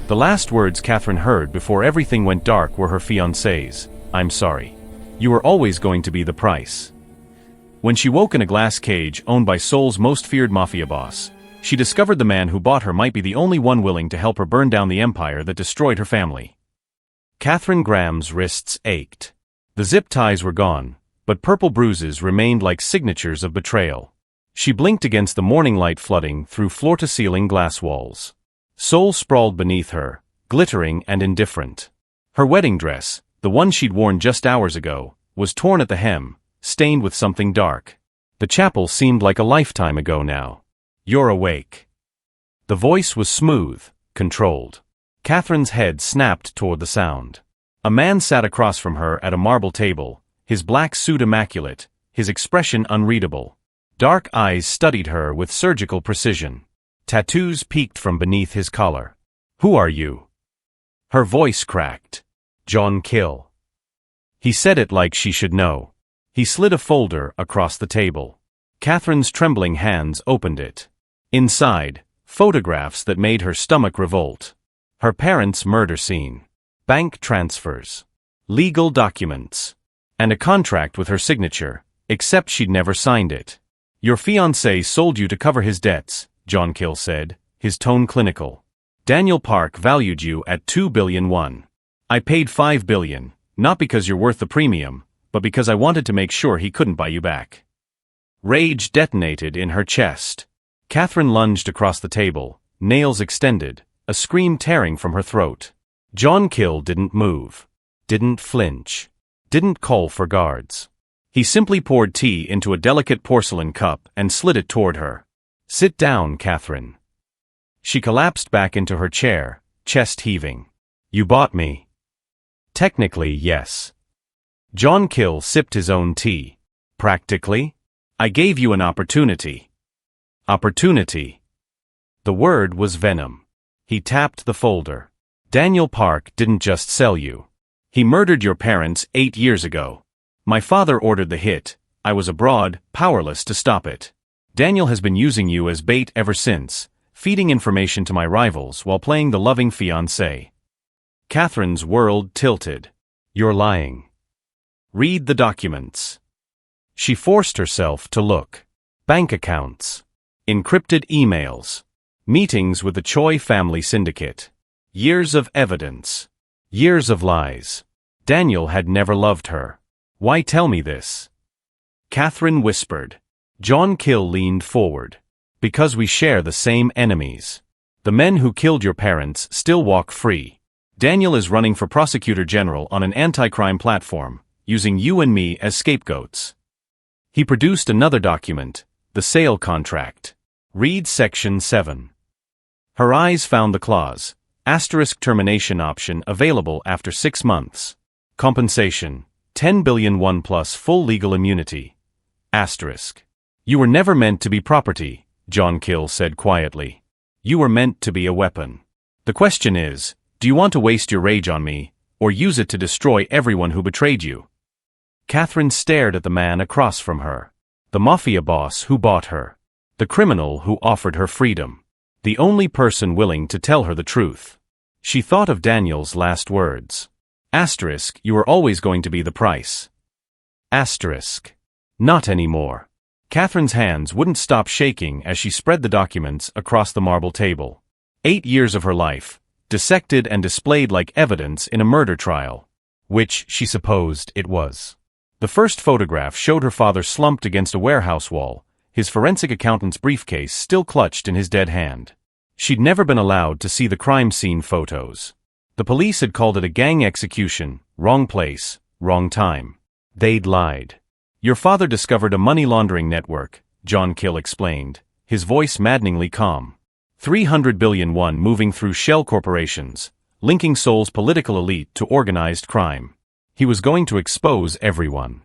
The last words Catherine heard before everything went dark were her fiancé's, "I'm sorry. You were always going to be the price." When she woke in a glass cage owned by Seoul's most feared mafia boss, she discovered the man who bought her might be the only one willing to help her burn down the empire that destroyed her family. Catherine Graham's wrists ached. The zip ties were gone, but purple bruises remained like signatures of betrayal. She blinked against the morning light flooding through floor-to-ceiling glass walls. Seoul sprawled beneath her, glittering and indifferent. Her wedding dress, the one she'd worn just hours ago, was torn at the hem, stained with something dark. The chapel seemed like a lifetime ago now. "You're awake." The voice was smooth, controlled. Catherine's head snapped toward the sound. A man sat across from her at a marble table, his black suit immaculate, his expression unreadable. Dark eyes studied her with surgical precision. Tattoos peeked from beneath his collar. "Who are you?" Her voice cracked. "Jeon Kil." He said it like she should know. He slid a folder across the table. Catherine's trembling hands opened it. Inside, photographs that made her stomach revolt. Her parents' murder scene. Bank transfers. Legal documents. And a contract with her signature, except she'd never signed it. "Your fiancé sold you to cover his debts," Jeon Kil said, his tone clinical. "Daniel Park valued you at $2 billion. I paid $5 billion, not because you're worth the premium, but because I wanted to make sure he couldn't buy you back." Rage detonated in her chest. Catherine lunged across the table, nails extended, a scream tearing from her throat. Jeon Kil didn't move. Didn't flinch. Didn't call for guards. He simply poured tea into a delicate porcelain cup and slid it toward her. "Sit down, Catherine." She collapsed back into her chair, chest heaving. "You bought me." "Technically, yes." Jeon Kil sipped his own tea. "Practically? I gave you an opportunity." "Opportunity." The word was venom. He tapped the folder. "Daniel Park didn't just sell you. He murdered your parents 8 years ago. My father ordered the hit. I was abroad, powerless to stop it. Daniel has been using you as bait ever since, feeding information to my rivals while playing the loving fiancé." Catherine's world tilted. "You're lying. Read the documents." She forced herself to look. Bank accounts. Encrypted emails. Meetings with the Choi family syndicate. Years of evidence. Years of lies. Daniel had never loved her. "Why tell me this?" Catherine whispered. Jeon Kil leaned forward. "Because we share the same enemies. The men who killed your parents still walk free. Daniel is running for prosecutor general on an anti-crime platform, using you and me as scapegoats." He produced another document, the sale contract. "Read Section 7. Her eyes found the clause, asterisk termination option available after 6 months. Compensation, 10 billion won plus full legal immunity. Asterisk. "You were never meant to be property," Jeon Kil said quietly. "You were meant to be a weapon. The question is, do you want to waste your rage on me, or use it to destroy everyone who betrayed you?" Catherine stared at the man across from her. The mafia boss who bought her. The criminal who offered her freedom. The only person willing to tell her the truth. She thought of Daniel's last words. Asterisk, "You were always going to be the price." Asterisk. Not anymore. Catherine's hands wouldn't stop shaking as she spread the documents across the marble table. 8 years of her life, dissected and displayed like evidence in a murder trial. Which she supposed it was. The first photograph showed her father slumped against a warehouse wall, his forensic accountant's briefcase still clutched in his dead hand. She'd never been allowed to see the crime scene photos. The police had called it a gang execution, wrong place, wrong time. They'd lied. "Your father discovered a money laundering network," Jeon Kil explained, his voice maddeningly calm. 300 billion won moving through shell corporations, linking Seoul's political elite to organized crime. He was going to expose everyone.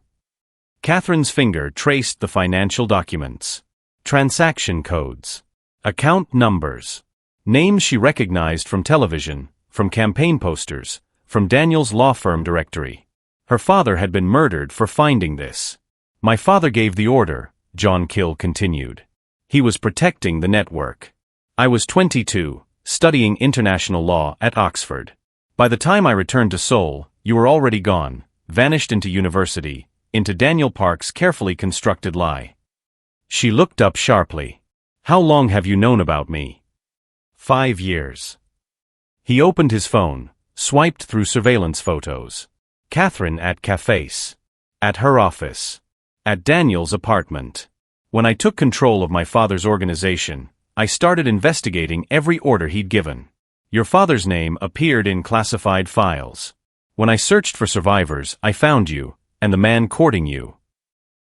Catherine's finger traced the financial documents. Transaction codes. Account numbers. Names she recognized from television, from campaign posters, from Daniel's law firm directory. Her father had been murdered for finding this. "My father gave the order," Jeon Kil continued. "He was protecting the network. I was 22, studying international law at Oxford. By the time I returned to Seoul, you were already gone, vanished into university, into Daniel Park's carefully constructed lie. She looked up sharply. How long have you known about me? 5 years. He opened his phone, swiped through surveillance photos. Catherine at cafes. At her office. At Daniel's apartment. When I took control of my father's organization, I started investigating every order he'd given. Your father's name appeared in classified files. When I searched for survivors, I found you, and the man courting you.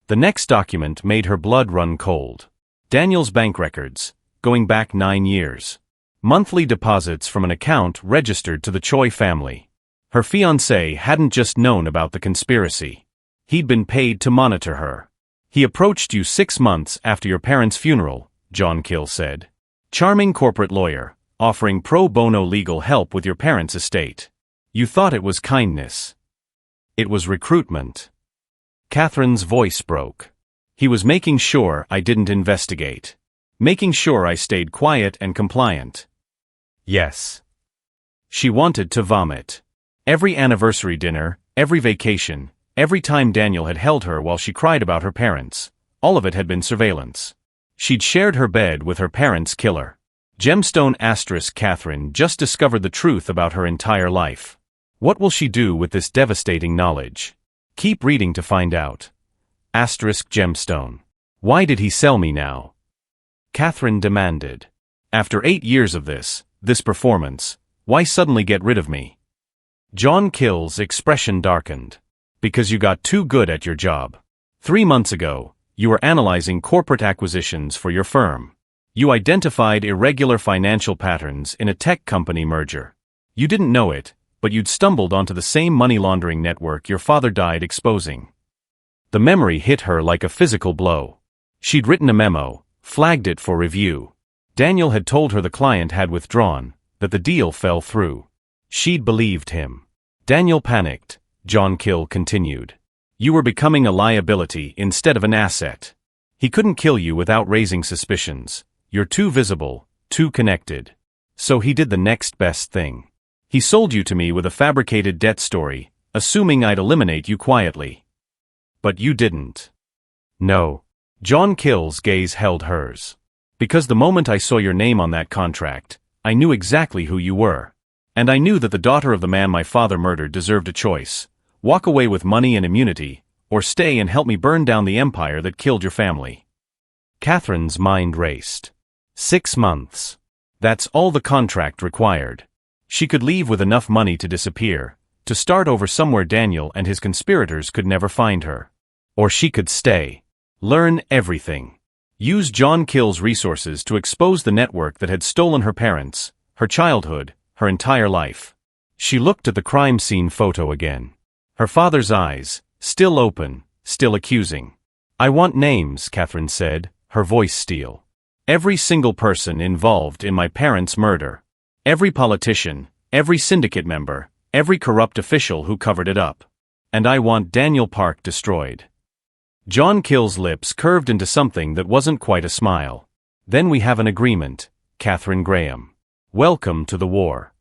The next document made her blood run cold. Daniel's bank records, going back 9 years. Monthly deposits from an account registered to the Choi family. Her fiancé hadn't just known about the conspiracy. He'd been paid to monitor her. He approached you 6 months after your parents' funeral, Jeon Kil said. Charming corporate lawyer, offering pro bono legal help with your parents' estate. You thought it was kindness. It was recruitment. Catherine's voice broke. He was making sure I didn't investigate. Making sure I stayed quiet and compliant. Yes. She wanted to vomit. Every anniversary dinner, every vacation, every time Daniel had held her while she cried about her parents, all of it had been surveillance. She'd shared her bed with her parents' killer. Gemstone * Catherine just discovered the truth about her entire life. What will she do with this devastating knowledge? Keep reading to find out. * Gemstone. Why did he sell me now? Catherine demanded. After 8 years of this performance, why suddenly get rid of me? Jeon Kil's expression darkened. Because you got too good at your job. 3 months ago, you were analyzing corporate acquisitions for your firm. You identified irregular financial patterns in a tech company merger. You didn't know it, but you'd stumbled onto the same money laundering network your father died exposing. The memory hit her like a physical blow. She'd written a memo, flagged it for review. Daniel had told her the client had withdrawn, that the deal fell through. She'd believed him. Daniel panicked, Jeon Kil continued. You were becoming a liability instead of an asset. He couldn't kill you without raising suspicions. You're too visible, too connected. So he did the next best thing. He sold you to me with a fabricated debt story, assuming I'd eliminate you quietly. But you didn't. No. Jeon Kil's gaze held hers. Because the moment I saw your name on that contract, I knew exactly who you were. And I knew that the daughter of the man my father murdered deserved a choice. Walk away with money and immunity, or stay and help me burn down the empire that killed your family. Catherine's mind raced. 6 months. That's all the contract required. She could leave with enough money to disappear, to start over somewhere Daniel and his conspirators could never find her. Or she could stay. Learn everything. Use Jeon Kil's resources to expose the network that had stolen her parents, her childhood, her entire life. She looked at the crime scene photo again. Her father's eyes, still open, still accusing. I want names, Catherine said, her voice steel. Every single person involved in my parents' murder. Every politician, every syndicate member, every corrupt official who covered it up. And I want Daniel Park destroyed. Jeon Kil's lips curved into something that wasn't quite a smile. Then we have an agreement, Catherine Graham. Welcome to the war.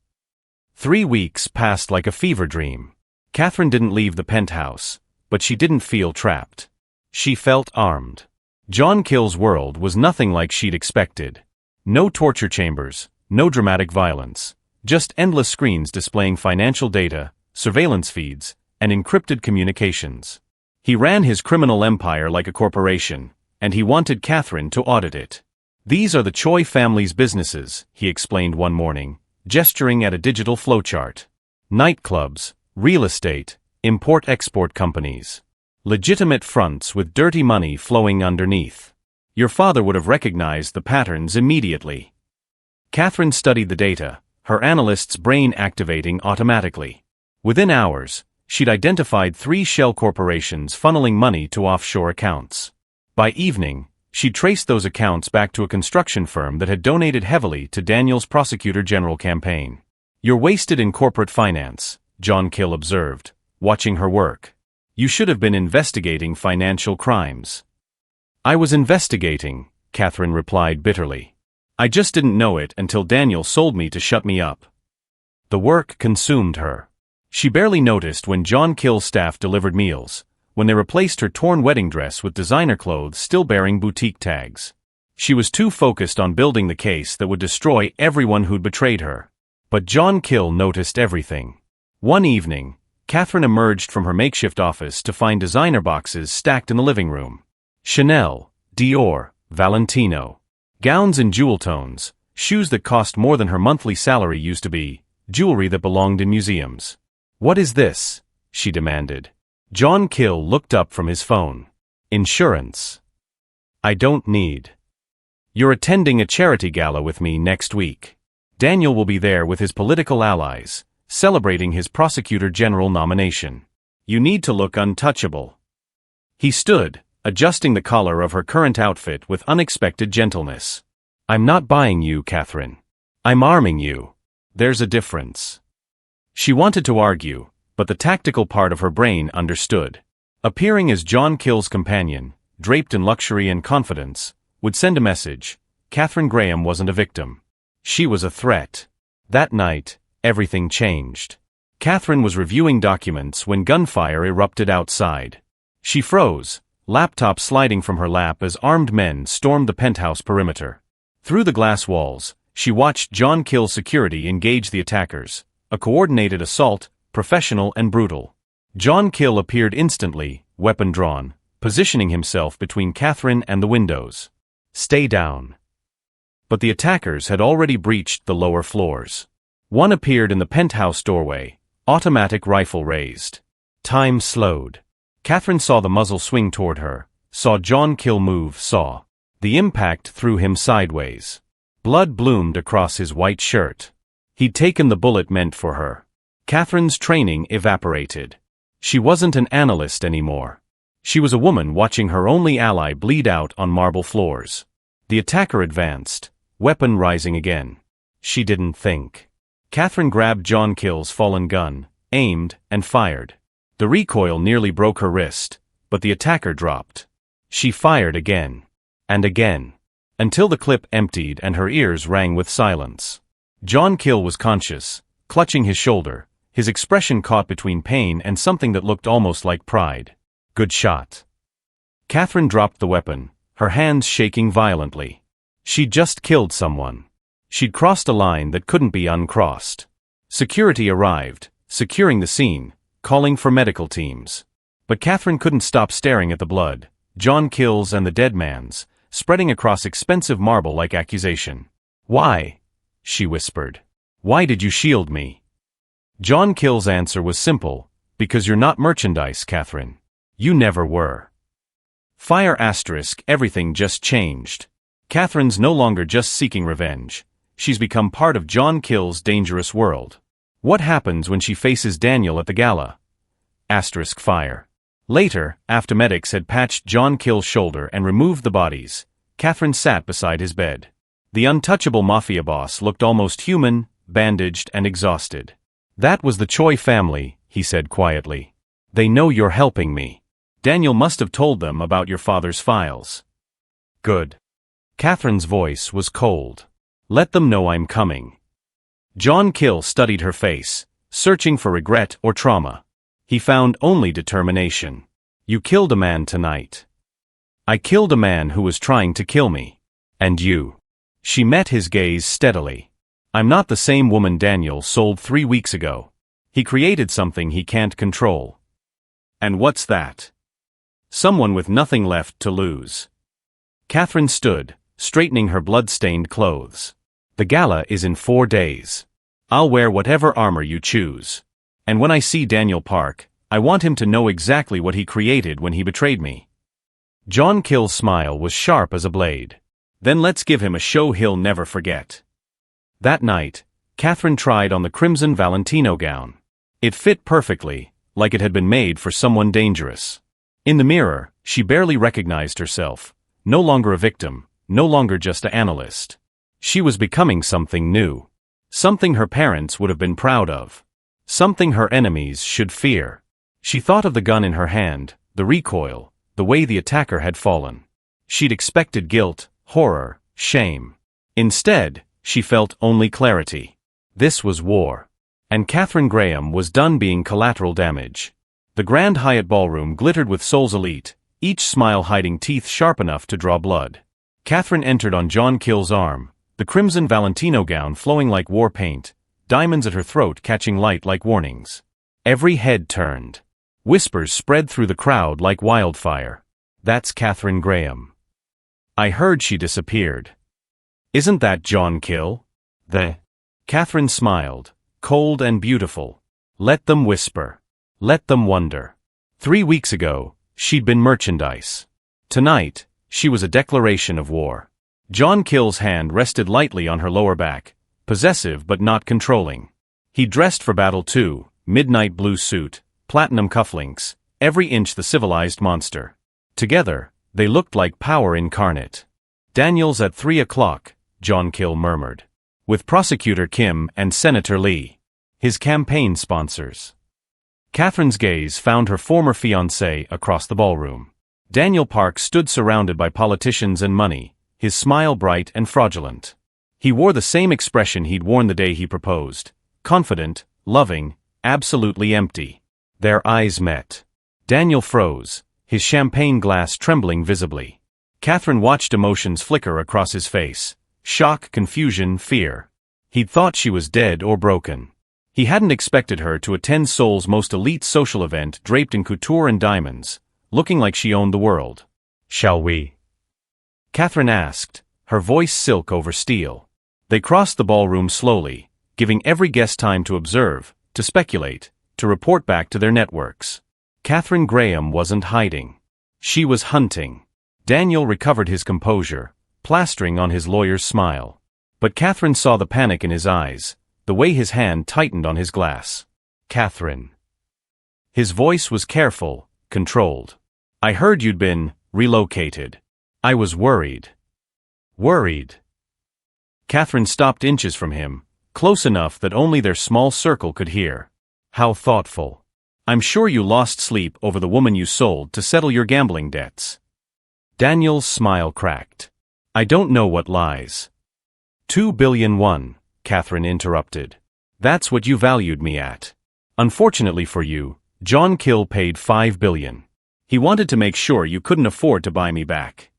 3 weeks passed like a fever dream. Catherine didn't leave the penthouse, but she didn't feel trapped. She felt armed. Jeon Kil's world was nothing like she'd expected. No torture chambers, no dramatic violence, just endless screens displaying financial data, surveillance feeds, and encrypted communications. He ran his criminal empire like a corporation, and he wanted Catherine to audit it. These are the Choi family's businesses, he explained one morning, gesturing at a digital flowchart. Nightclubs, real estate, import-export companies. Legitimate fronts with dirty money flowing underneath. Your father would have recognized the patterns immediately. Catherine studied the data, her analyst's brain activating automatically. Within hours, she'd identified 3 shell corporations funneling money to offshore accounts. By evening, she'd traced those accounts back to a construction firm that had donated heavily to Daniel's prosecutor general campaign. You're wasted in corporate finance, Jeon Kil observed, watching her work. You should have been investigating financial crimes. I was investigating, Catherine replied bitterly. I just didn't know it until Daniel sold me to shut me up. The work consumed her. She barely noticed when Jeon Kil's staff delivered meals, when they replaced her torn wedding dress with designer clothes still bearing boutique tags. She was too focused on building the case that would destroy everyone who'd betrayed her. But Jeon Kil noticed everything. One evening, Catherine emerged from her makeshift office to find designer boxes stacked in the living room. Chanel, Dior, Valentino. Gowns in jewel tones, shoes that cost more than her monthly salary used to be, jewelry that belonged in museums. "What is this?" she demanded. Jeon Kil looked up from his phone. "Insurance. I don't need. You're attending a charity gala with me next week. Daniel will be there with his political allies, celebrating his prosecutor general nomination. You need to look untouchable." He stood, adjusting the collar of her current outfit with unexpected gentleness. "I'm not buying you, Catherine. I'm arming you. There's a difference." She wanted to argue, but the tactical part of her brain understood. Appearing as Jeon Kil's companion, draped in luxury and confidence, would send a message. Catherine Graham wasn't a victim. She was a threat. That night, everything changed. Catherine was reviewing documents when gunfire erupted outside. She froze, laptop sliding from her lap as armed men stormed the penthouse perimeter. Through the glass walls, she watched Jeon Kil's security engage the attackers. A coordinated assault, professional and brutal. Jeon Kil appeared instantly, weapon drawn, positioning himself between Catherine and the windows. "Stay down." But the attackers had already breached the lower floors. One appeared in the penthouse doorway, automatic rifle raised. Time slowed. Catherine saw the muzzle swing toward her, saw Jeon Kil move, saw. The impact threw him sideways. Blood bloomed across his white shirt. He'd taken the bullet meant for her. Catherine's training evaporated. She wasn't an analyst anymore. She was a woman watching her only ally bleed out on marble floors. The attacker advanced, weapon rising again. She didn't think. Catherine grabbed Jeon Kil's fallen gun, aimed, and fired. The recoil nearly broke her wrist, but the attacker dropped. She fired again. And again. Until the clip emptied and her ears rang with silence. Jeon Kil was conscious, clutching his shoulder, his expression caught between pain and something that looked almost like pride. "Good shot." Catherine dropped the weapon, her hands shaking violently. She'd just killed someone. She'd crossed a line that couldn't be uncrossed. Security arrived, securing the scene, calling for medical teams. But Catherine couldn't stop staring at the blood, Jeon Kil's and the dead man's, spreading across expensive marble like accusation. "Why?" she whispered. "Why did you shield me?" Jeon Kil's answer was simple, "Because you're not merchandise, Catherine. You never were." Fire asterisk, everything just changed. Catherine's no longer just seeking revenge. She's become part of Jeon Kil's dangerous world. What happens when she faces Daniel at the gala? Asterisk fire. Later, after medics had patched Jeon Kil's shoulder and removed the bodies, Catherine sat beside his bed. The untouchable Mafia boss looked almost human, bandaged and exhausted. "That was the Choi family," he said quietly. "They know you're helping me. Daniel must have told them about your father's files." "Good." Catherine's voice was cold. "Let them know I'm coming." Jeon Kil studied her face, searching for regret or trauma. He found only determination. "You killed a man tonight." "I killed a man who was trying to kill me. And you." She met his gaze steadily. "I'm not the same woman Daniel sold 3 weeks ago. He created something he can't control." "And what's that?" "Someone with nothing left to lose." Catherine stood, straightening her blood-stained clothes. "The gala is in 4 days. I'll wear whatever armor you choose. And when I see Daniel Park, I want him to know exactly what he created when he betrayed me." Jeon Kil's smile was sharp as a blade. "Then let's give him a show he'll never forget." That night, Catherine tried on the crimson Valentino gown. It fit perfectly, like it had been made for someone dangerous. In the mirror, she barely recognized herself, no longer a victim, no longer just an analyst. She was becoming something new. Something her parents would have been proud of. Something her enemies should fear. She thought of the gun in her hand, the recoil, the way the attacker had fallen. She'd expected guilt, horror, shame. Instead, she felt only clarity. This was war. And Catherine Graham was done being collateral damage. The Grand Hyatt ballroom glittered with Seoul's elite, each smile hiding teeth sharp enough to draw blood. Catherine entered on Jeon Kil's arm, the crimson Valentino gown flowing like war paint, diamonds at her throat catching light like warnings. Every head turned. Whispers spread through the crowd like wildfire. That's Catherine Graham. I heard she disappeared. Isn't that Jeon Kil? Catherine smiled, cold and beautiful. Let them whisper. Let them wonder. 3 weeks ago, she'd been merchandise. Tonight, she was a declaration of war. Jeon Kil's hand rested lightly on her lower back, possessive but not controlling. He dressed for battle too, midnight blue suit, platinum cufflinks, every inch the civilized monster. Together, they looked like power incarnate. Daniel's at 3 o'clock, Jeon Kil murmured. With Prosecutor Kim and Senator Lee. His campaign sponsors. Catherine's gaze found her former fiancé across the ballroom. Daniel Park stood surrounded by politicians and money, his smile bright and fraudulent. He wore the same expression he'd worn the day he proposed, confident, loving, absolutely empty. Their eyes met. Daniel froze, his champagne glass trembling visibly. Catherine watched emotions flicker across his face, shock, confusion, fear. He'd thought she was dead or broken. He hadn't expected her to attend Seoul's most elite social event draped in couture and diamonds, looking like she owned the world. Shall we? Catherine asked, her voice silk over steel. They crossed the ballroom slowly, giving every guest time to observe, to speculate, to report back to their networks. Catherine Graham wasn't hiding. She was hunting. Daniel recovered his composure, plastering on his lawyer's smile. But Catherine saw the panic in his eyes, the way his hand tightened on his glass. Catherine. His voice was careful, controlled. I heard you'd been relocated. I was worried. Worried. Catherine stopped inches from him, close enough that only their small circle could hear. How thoughtful. I'm sure you lost sleep over the woman you sold to settle your gambling debts. Daniel's smile cracked. I don't know what lies. 2 billion won, Catherine interrupted. That's what you valued me at. Unfortunately for you, Jeon Kil paid 5 billion. He wanted to make sure you couldn't afford to buy me back.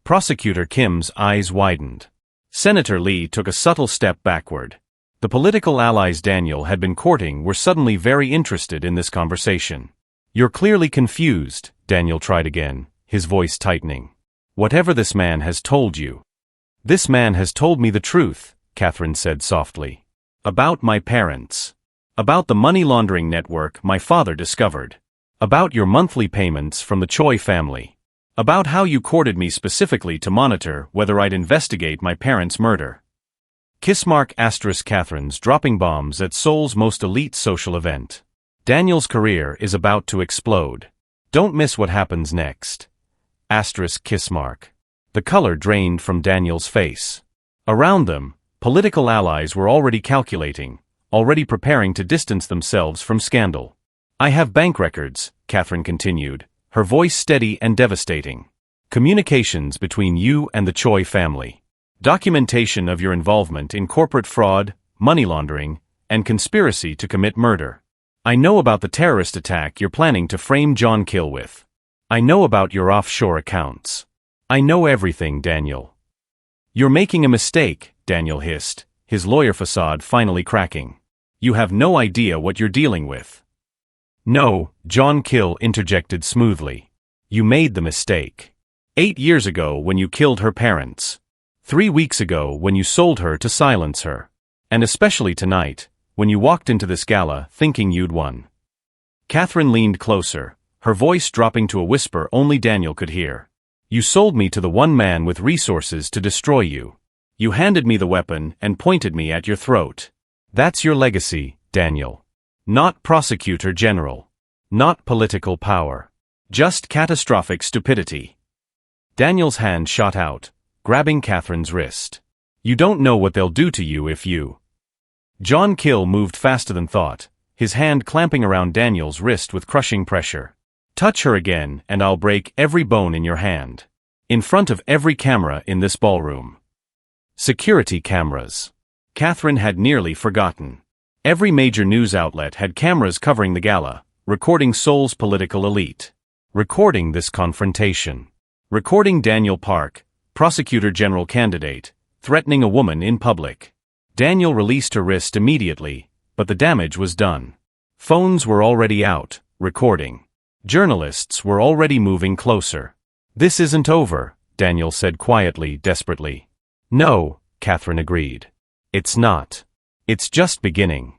Prosecutor Kim's eyes widened. Senator Lee took a subtle step backward. The political allies Daniel had been courting were suddenly very interested in this conversation. You're clearly confused, Daniel tried again, his voice tightening. Whatever this man has told you. This man has told me the truth, Catherine said softly. About my parents. About the money laundering network my father discovered. About your monthly payments from the Choi family. About how you courted me specifically to monitor whether I'd investigate my parents' murder. Catherine's dropping bombs at Seoul's most elite social event. Daniel's career is about to explode. Don't miss what happens next. The color drained from Daniel's face. Around them, political allies were already calculating, already preparing to distance themselves from scandal. I have bank records, Catherine continued, her voice steady and devastating. Communications between you and the Choi family. Documentation of your involvement in corporate fraud, money laundering, and conspiracy to commit murder. I know about the terrorist attack you're planning to frame Jeon Kil with. I know about your offshore accounts. I know everything, Daniel. You're making a mistake, Daniel hissed, his lawyer facade finally cracking. You have no idea what you're dealing with. No, Jeon Kil interjected smoothly. You made the mistake. 8 years ago when you killed her parents. 3 weeks ago when you sold her to silence her. And especially tonight, when you walked into this gala thinking you'd won. Catherine leaned closer, her voice dropping to a whisper only Daniel could hear. You sold me to the one man with resources to destroy you. You handed me the weapon and pointed me at your throat. That's your legacy, Daniel. Not prosecutor general. Not political power. Just catastrophic stupidity. Daniel's hand shot out, grabbing Catherine's wrist. You don't know what they'll do to you if you... Jeon Kil moved faster than thought, his hand clamping around Daniel's wrist with crushing pressure. Touch her again and I'll break every bone in your hand. In front of every camera in this ballroom. Security cameras. Catherine had nearly forgotten. Every major news outlet had cameras covering the gala, recording Seoul's political elite. Recording this confrontation. Recording Daniel Park, prosecutor general candidate, threatening a woman in public. Daniel released her wrist immediately, but the damage was done. Phones were already out, recording. Journalists were already moving closer. "This isn't over," Daniel said quietly, desperately. "No," Catherine agreed. "It's not. It's just beginning."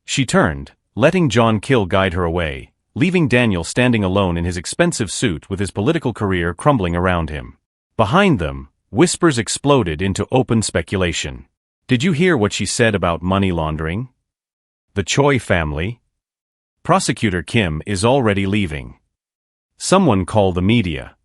She turned, letting Jeon Kil guide her away, leaving Daniel standing alone in his expensive suit with his political career crumbling around him. Behind them, whispers exploded into open speculation. "Did you hear what she said about money laundering? The Choi family? Prosecutor Kim is already leaving. Someone call the media."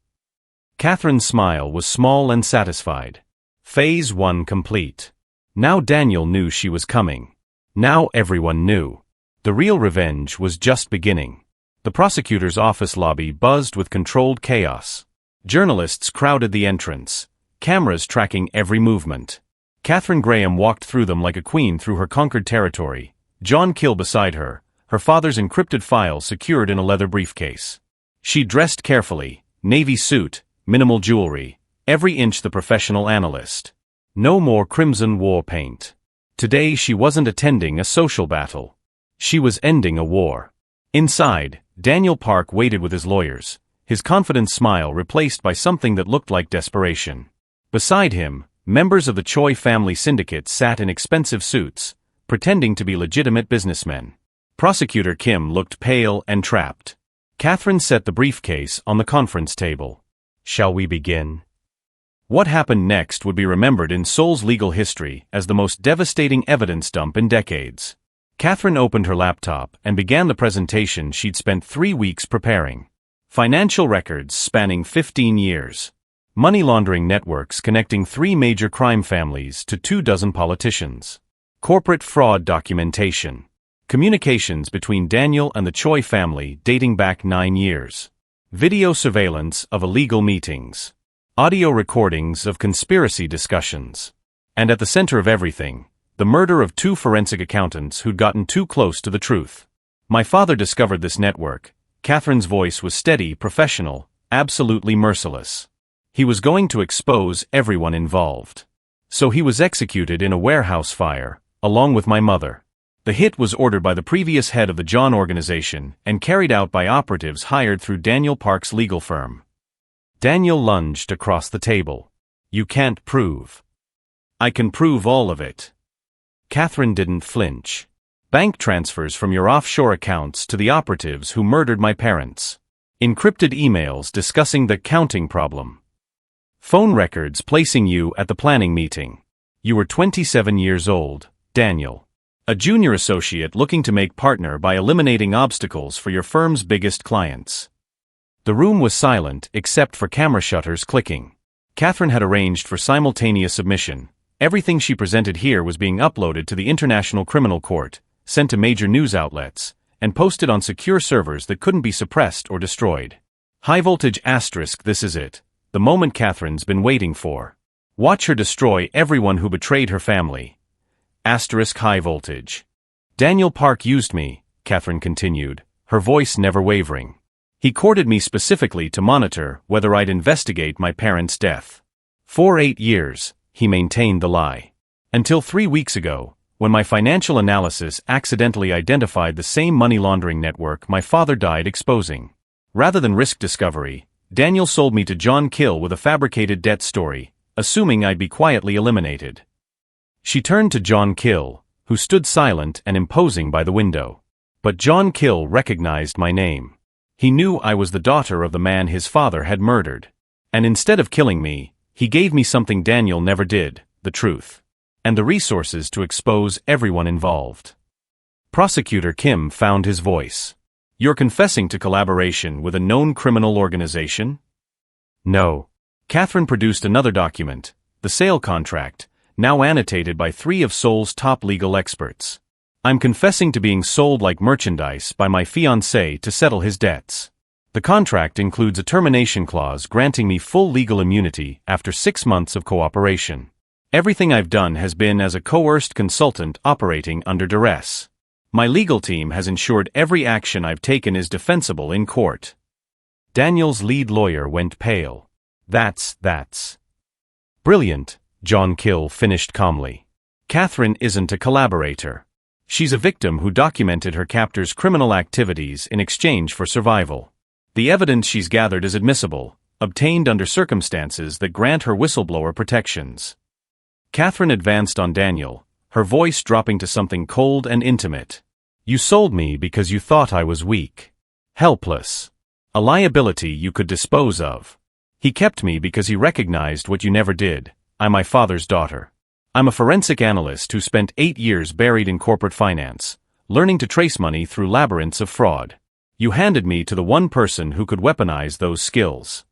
Catherine's smile was small and satisfied. Phase 1 complete. Now Daniel knew she was coming. Now everyone knew. The real revenge was just beginning. The prosecutor's office lobby buzzed with controlled chaos. Journalists crowded the entrance, cameras tracking every movement. Catherine Graham walked through them like a queen through her conquered territory, Jeon Kil beside her, her father's encrypted files secured in a leather briefcase. She dressed carefully, navy suit, minimal jewelry, every inch the professional analyst. No more crimson war paint. Today she wasn't attending a social battle. She was ending a war. Inside, Daniel Park waited with his lawyers, his confident smile replaced by something that looked like desperation. Beside him, members of the Choi family syndicate sat in expensive suits, pretending to be legitimate businessmen. Prosecutor Kim looked pale and trapped. Catherine set the briefcase on the conference table. "Shall we begin?" What happened next would be remembered in Seoul's legal history as the most devastating evidence dump in decades. Catherine opened her laptop and began the presentation she'd spent 3 weeks preparing. Financial records spanning 15 years. Money laundering networks connecting 3 major crime families to 24 politicians. Corporate fraud documentation. Communications between Daniel and the Choi family dating back 9 years. Video surveillance of illegal meetings. Audio recordings of conspiracy discussions. And at the center of everything, the murder of 2 forensic accountants who'd gotten too close to the truth. "My father discovered this network." Catherine's voice was steady, professional, absolutely merciless. "He was going to expose everyone involved. So he was executed in a warehouse fire, along with my mother. The hit was ordered by the previous head of the Jeon organization and carried out by operatives hired through Daniel Park's legal firm." Daniel lunged across the table. "You can't prove." "I can prove all of it." Catherine didn't flinch. "Bank transfers from your offshore accounts to the operatives who murdered my parents. Encrypted emails discussing the counting problem. Phone records placing you at the planning meeting. You were 27 years old, Daniel. A junior associate looking to make partner by eliminating obstacles for your firm's biggest clients." The room was silent except for camera shutters clicking. Catherine had arranged for simultaneous submission. Everything she presented here was being uploaded to the International Criminal Court, sent to major news outlets, and posted on secure servers that couldn't be suppressed or destroyed. High voltage asterisk, this is it, the moment Catherine's been waiting for. Watch her destroy everyone who betrayed her family. Asterisk high voltage. "Daniel Park used me," Catherine continued, her voice never wavering. "He courted me specifically to monitor whether I'd investigate my parents' death. For 8 years, he maintained the lie. Until 3 weeks ago, when my financial analysis accidentally identified the same money laundering network my father died exposing. Rather than risk discovery, Daniel sold me to Jeon Kil with a fabricated debt story, assuming I'd be quietly eliminated." She turned to Jeon Kil, who stood silent and imposing by the window. But Jeon Kil recognized my name. He knew I was the daughter of the man his father had murdered. And instead of killing me, he gave me something Daniel never did, the truth. And the resources to expose everyone involved. Prosecutor Kim found his voice. "You're confessing to collaboration with a known criminal organization?" "No." Catherine produced another document, the sale contract, now annotated by 3 of Seoul's top legal experts. "I'm confessing to being sold like merchandise by my fiancé to settle his debts. The contract includes a termination clause granting me full legal immunity after 6 months of cooperation. Everything I've done has been as a coerced consultant operating under duress. My legal team has ensured every action I've taken is defensible in court. Daniel's lead lawyer went pale. That's brilliant, Jeon Kil finished calmly. Catherine isn't a collaborator. She's a victim who documented her captor's criminal activities in exchange for survival. The evidence she's gathered is admissible, obtained under circumstances that grant her whistleblower protections. Catherine advanced on Daniel, her voice dropping to something cold and intimate. You sold me because you thought I was weak. Helpless. A liability you could dispose of. He kept me because he recognized what you never did. I'm my father's daughter. I'm a forensic analyst who spent 8 years buried in corporate finance, learning to trace money through labyrinths of fraud. You handed me to the one person who could weaponize those skills.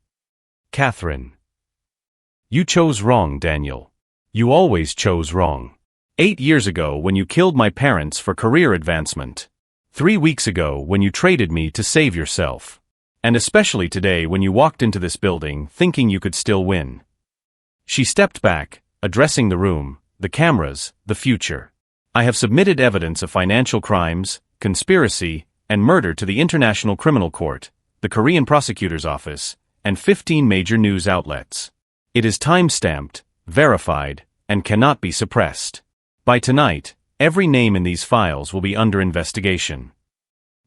Catherine. You chose wrong, Daniel. You always chose wrong. 8 years ago when you killed my parents for career advancement. 3 weeks ago when you traded me to save yourself. And especially today when you walked into this building thinking you could still win. She stepped back, addressing the room, the cameras, the future. I have submitted evidence of financial crimes, conspiracy, and murder to the International Criminal Court, the Korean Prosecutor's Office, and 15 major news outlets. It is time-stamped, verified, and cannot be suppressed. By tonight, every name in these files will be under investigation.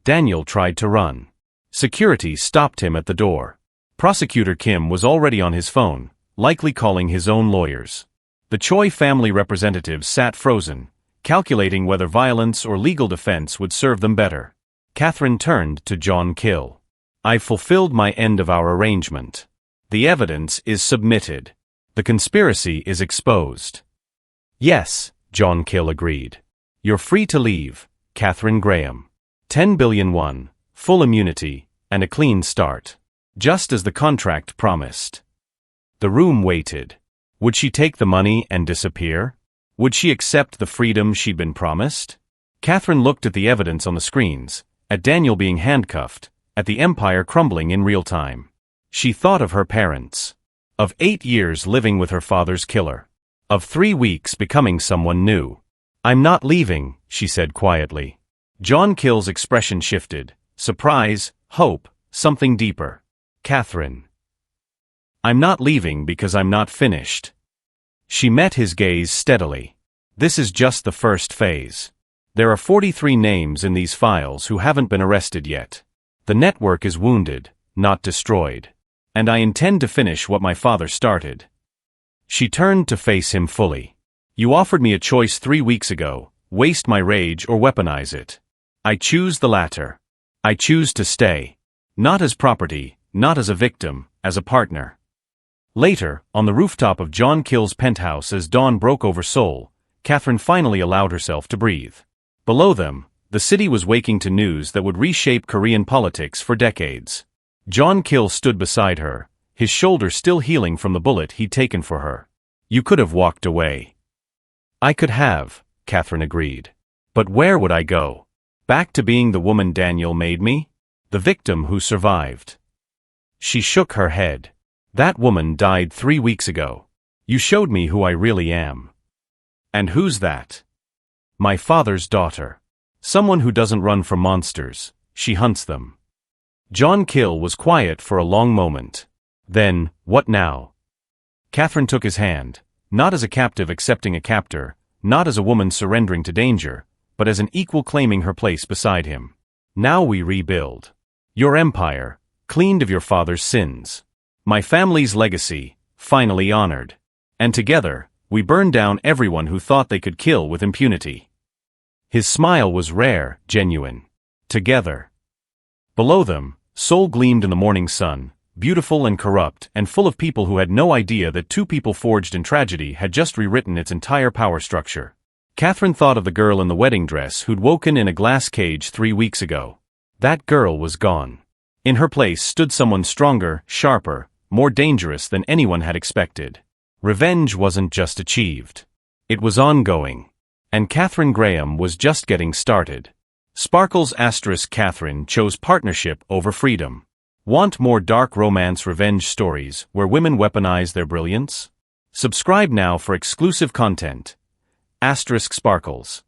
Daniel tried to run. Security stopped him at the door. Prosecutor Kim was already on his phone, likely calling his own lawyers. The Choi family representatives sat frozen, calculating whether violence or legal defense would serve them better. Catherine turned to Jeon Kil. I've fulfilled my end of our arrangement. The evidence is submitted. The conspiracy is exposed. Yes, Jeon Kil agreed. You're free to leave, Catherine Graham. 10 billion won, full immunity, and a clean start. Just as the contract promised. The room waited. Would she take the money and disappear? Would she accept the freedom she'd been promised? Catherine looked at the evidence on the screens, at Daniel being handcuffed, at the empire crumbling in real time. She thought of her parents. Of 8 years living with her father's killer. Of 3 weeks becoming someone new. I'm not leaving, she said quietly. Jeon Kil's expression shifted. Surprise, hope, something deeper. Catherine. I'm not leaving because I'm not finished. She met his gaze steadily. This is just the first phase. There are 43 names in these files who haven't been arrested yet. The network is wounded, not destroyed. And I intend to finish what my father started. She turned to face him fully. You offered me a choice 3 weeks ago, waste my rage or weaponize it. I choose the latter. I choose to stay. Not as property, not as a victim, as a partner. Later, on the rooftop of Jeon Kil's penthouse as dawn broke over Seoul, Catherine finally allowed herself to breathe. Below them, the city was waking to news that would reshape Korean politics for decades. Jeon Kil stood beside her, his shoulder still healing from the bullet he'd taken for her. You could have walked away. I could have, Catherine agreed. But where would I go? Back to being the woman Daniel made me? The victim who survived. She shook her head. That woman died 3 weeks ago. You showed me who I really am. And who's that? My father's daughter. Someone who doesn't run from monsters, she hunts them. Jeon Kil was quiet for a long moment. Then, what now? Catherine took his hand, not as a captive accepting a captor, not as a woman surrendering to danger, but as an equal claiming her place beside him. Now we rebuild. Your empire, cleaned of your father's sins. My family's legacy, finally honored. And together, we burn down everyone who thought they could kill with impunity. His smile was rare, genuine. Together. Below them, Seoul gleamed in the morning sun, beautiful and corrupt and full of people who had no idea that 2 people forged in tragedy had just rewritten its entire power structure. Catherine thought of the girl in the wedding dress who'd woken in a glass cage 3 weeks ago. That girl was gone. In her place stood someone stronger, sharper, more dangerous than anyone had expected. Revenge wasn't just achieved. It was ongoing. And Catherine Graham was just getting started. Sparkles * Catherine chose partnership over freedom. Want more dark romance revenge stories where women weaponize their brilliance? Subscribe now for exclusive content. Asterisk sparkles.